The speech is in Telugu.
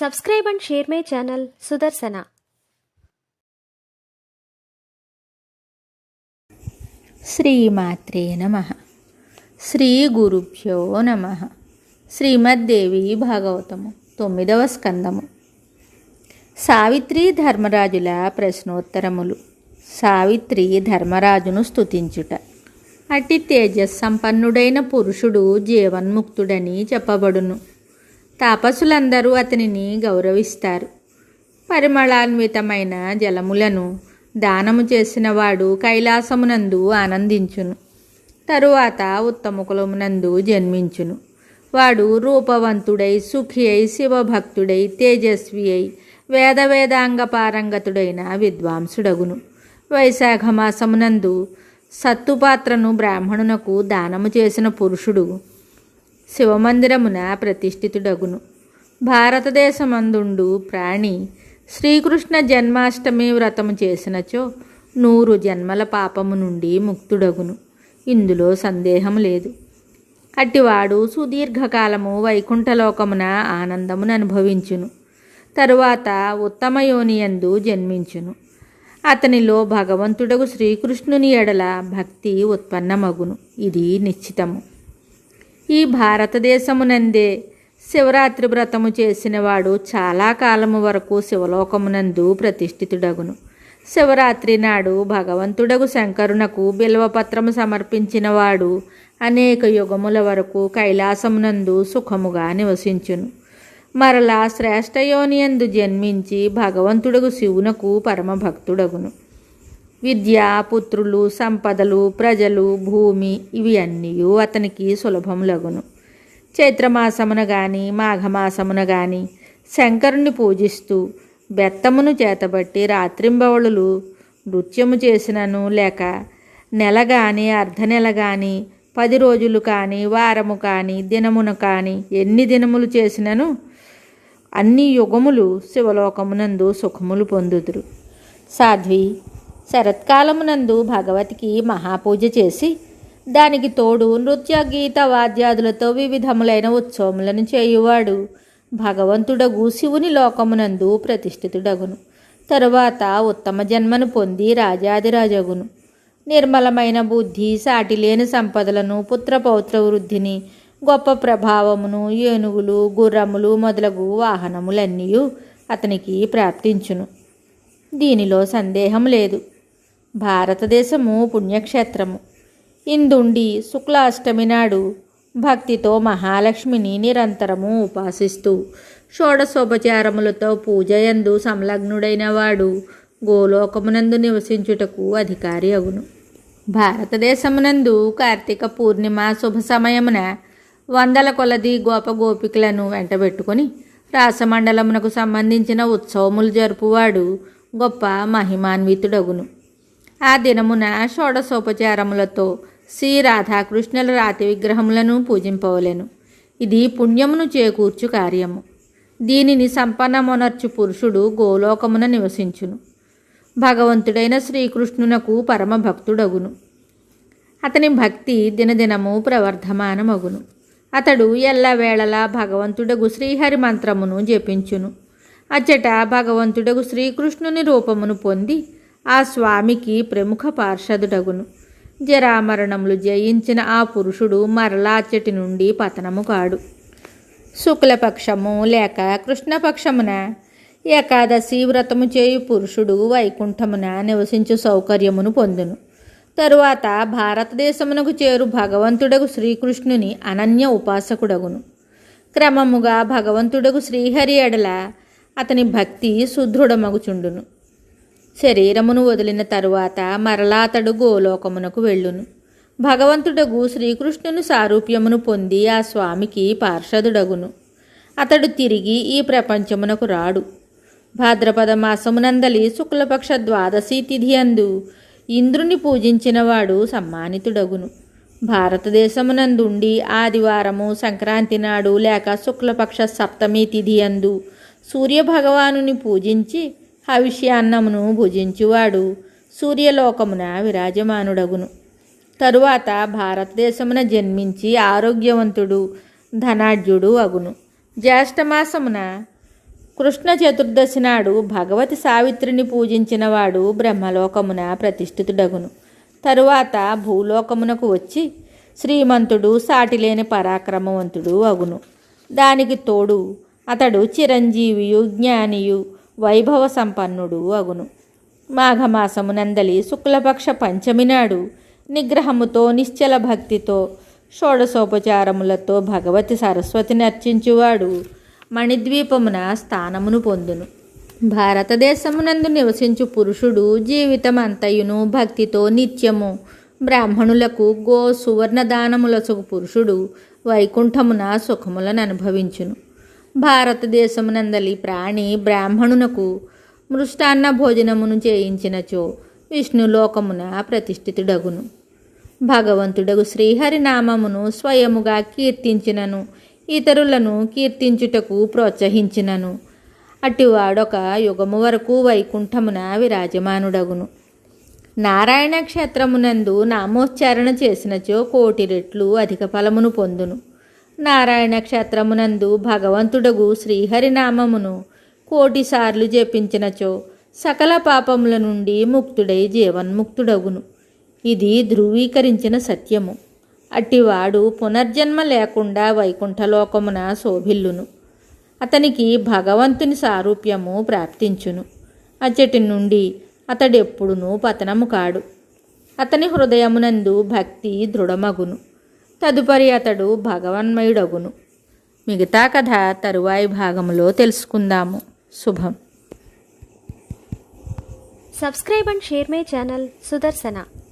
Subscribe and share my channel Sudarsana. శ్రీమాత్రే నమః. శ్రీ గురుభ్యో నమః. శ్రీమద్దేవి భాగవతము 9వ స్కందము. సావిత్రి ధర్మరాజుల ప్రశ్నోత్తరములు. సావిత్రి ధర్మరాజును స్తుతించుట. అట్టి తేజస్సంపన్నుడైన పురుషుడు జీవన్ముక్తుడని చెప్పబడును. తాపసులందరూ అతనిని గౌరవిస్తారు. పరిమళాన్వితమైన జలములను దానము చేసినవాడు కైలాసమునందు ఆనందించును. తరువాత ఉత్తమ కులమునందు జన్మించును. వాడు రూపవంతుడై, సుఖి అయి, శివభక్తుడై, తేజస్వి అయి, వేదాంగ పారంగతుడైన విద్వాంసుడగును. వైశాఖ మాసమునందు సత్తుపాత్రను బ్రాహ్మణునకు దానము చేసిన పురుషుడు శివమందిరమున ప్రతిష్ఠితుడగును. భారతదేశమందుండు ప్రాణి శ్రీకృష్ణ జన్మాష్టమి వ్రతము చేసినచో 100 జన్మల పాపము నుండి ముక్తుడగును. ఇందులో సందేహం లేదు. అట్టివాడు సుదీర్ఘకాలము వైకుంఠలోకమున ఆనందమును అనుభవించును. తరువాత ఉత్తమ యోనియందు జన్మించును. అతనిలో భగవంతుడగు శ్రీకృష్ణుని ఎడల భక్తి ఉత్పన్నమగును. ఇది నిశ్చితము. ఈ భారతదేశమునందే శివరాత్రి వ్రతము చేసినవాడు చాలా కాలము వరకు శివలోకమునందు ప్రతిష్ఠితుడగును. శివరాత్రి నాడు భగవంతుడగు శంకరునకు బిల్వపత్రము సమర్పించినవాడు అనేక యుగముల వరకు కైలాసమునందు సుఖముగా నివసించును. మరలా శ్రేష్టయోనియందు జన్మించి భగవంతుడగు శివునకు పరమభక్తుడగును. విద్య, పుత్రులు, సంపదలు, ప్రజలు, భూమి ఇవి అన్నీ అతనికి సులభములగును. చైత్రమాసమున గాని మాఘమాసమున గాని శంకరుని పూజిస్తూ బెత్తమును చేతబట్టి రాత్రింబవళులు నృత్యము చేసినను, లేక నెల గాని, అర్ధనెల గాని, 10 రోజులు కానీ, వారము కానీ, దినమున కానీ ఎన్ని దినములు చేసినను అన్ని యుగములు శివలోకమునందు సుఖములు పొందుదురు. సాధ్వి, శరత్కాలమునందు భగవతికి మహాపూజ చేసి దానికి తోడు నృత్య, గీత, వాద్యాదులతో వివిధములైన ఉత్సవములను చేయువాడు భగవంతుడగు శివుని లోకమునందు ప్రతిష్ఠితుడగును. తరువాత ఉత్తమ జన్మను పొంది రాజాదిరాజగును. నిర్మలమైన బుద్ధి, సాటిలేని సంపదలను, పుత్రపౌత్ర వృద్ధిని, గొప్ప ప్రభావమును, ఏనుగులు, గుర్రములు మొదలగు వాహనములన్నీ అతనికి ప్రాప్తించును. దీనిలో సందేహం లేదు. భారతదేశము పుణ్యక్షేత్రము. ఇందుండి శుక్లాష్టమి నాడు భక్తితో మహాలక్ష్మిని నిరంతరము ఉపాసిస్తూ షోడశోపచారములతో పూజయందు సంలగ్నుడైన వాడు గోలోకమునందు నివసించుటకు అధికారి అగును. భారతదేశమునందు కార్తీక పూర్ణిమ శుభ సమయమున 100 కొలది గోపగోపికలను వెంటబెట్టుకొని రాసమండలమునకు సంబంధించిన ఉత్సవములు జరుపువాడు గొప్ప మహిమాన్వితుడగును. ఆ దినమున షోడశోపచారములతో శ్రీ రాధాకృష్ణుల రాతి విగ్రహములను పూజింపవలెను. ఇది పుణ్యమును చేకూర్చు కార్యము. దీనిని సంపన్నమొనర్చు పురుషుడు గోలోకమున నివసించును. భగవంతుడైన శ్రీకృష్ణునకు పరమభక్తుడగును. అతని భక్తి దినదినము ప్రవర్ధమానమగును. అతడు ఎల్లవేళలా భగవంతుడగు శ్రీహరి మంత్రమును జపించును. అచ్చట భగవంతుడగు శ్రీకృష్ణుని రూపమును పొంది ఆ స్వామికి ప్రముఖ పార్షదుడగును. జరామరణములు జయించిన ఆ పురుషుడు మరలా అచ్చటి నుండి పతనము కాడు. శుక్లపక్షము లేక కృష్ణపక్షమున ఏకాదశి వ్రతము చేయు పురుషుడు వైకుంఠమున నివసించు సౌకర్యమును పొందును. తరువాత భారతదేశమునకు చేరు భగవంతుడగు శ్రీకృష్ణుని అనన్య ఉపాసకుడగును. క్రమముగా భగవంతుడగు శ్రీహరి ఎడల అతని భక్తి సుదృఢమగుచుండును. శరీరమును వదిలిన తరువాత మరలా అతడు గోలోకమునకు వెళ్ళును. భగవంతుడగు శ్రీకృష్ణుని సారూప్యమును పొంది ఆ స్వామికి పార్షదుడగును. అతడు తిరిగి ఈ ప్రపంచమునకు రాడు. భాద్రపద మాసమునందలి శుక్లపక్ష ద్వాదశి తిథి అందు ఇంద్రుని పూజించినవాడు సమ్మానితుడగును. భారతదేశమునందుండి ఆదివారము, సంక్రాంతి నాడు లేక శుక్లపక్ష సప్తమి తిథి అందు సూర్యభగవానుని పూజించి హవిష్యాన్నమును భుజించువాడు సూర్యలోకమున విరాజమానుడగును. తరువాత భారతదేశమున జన్మించి ఆరోగ్యవంతుడు ధనాఢ్యుడు అగును. జ్యేష్ఠమాసమున కృష్ణ చతుర్దశి నాడు భగవతి సావిత్రిని పూజించినవాడు బ్రహ్మలోకమున ప్రతిష్ఠితుడగును. తరువాత భూలోకమునకు వచ్చి శ్రీమంతుడు సాటిలేని పరాక్రమవంతుడు అగును. దానికి తోడు అతడు చిరంజీవియు జ్ఞానియు వైభవ సంపన్నుడు అగును. మాఘమాసమునందలి శుక్లపక్ష పంచమి నాడు నిగ్రహముతో నిశ్చల భక్తితో షోడశోపచారములతో భగవతి సరస్వతిని అర్చించువాడు మణిద్వీపమున స్థానమును పొందును. భారతదేశమునందు నివసించు పురుషుడు జీవితమంతయును భక్తితో నిత్యము బ్రాహ్మణులకు గో సువర్ణ దానములసగు పురుషుడు వైకుంఠమున సుఖములను అనుభవించును. భారతదేశమునందలి ప్రాణి బ్రాహ్మణునకు మృష్టాన్న భోజనమును చేయించినచో విష్ణులోకమున ప్రతిష్ఠితుడగును. భగవంతుడగు శ్రీహరినామమును స్వయముగా కీర్తించినను ఇతరులను కీర్తించుటకు ప్రోత్సహించినను అటివాడొక యుగము వరకు వైకుంఠమున విరాజమానుడగును. నారాయణ క్షేత్రమునందు నామోచ్చారణ చేసినచో 1,000,000 రెట్లు అధిక ఫలమును పొందును. నారాయణ క్షేత్రమునందు భగవంతుడగు శ్రీహరినామమును 1,000,000 సార్లు జపించినచో సకల పాపముల నుండి ముక్తుడై జీవన్ముక్తుడగును. ఇది ధృవీకరించిన సత్యము. అట్టివాడు పునర్జన్మ లేకుండా వైకుంఠలోకమున శోభిల్లును. అతనికి భగవంతుని సారూప్యము ప్రాప్తించును. అచ్చటి నుండి అతడెప్పుడునూ పతనము కాడు. అతని హృదయమునందు భక్తి దృఢమగును. తదుపరి అతడు భగవన్మయుడగును. మిగతా కథ తరువాయి భాగములో తెలుసుకుందాము. శుభం. Subscribe and share my channel Sudarsana.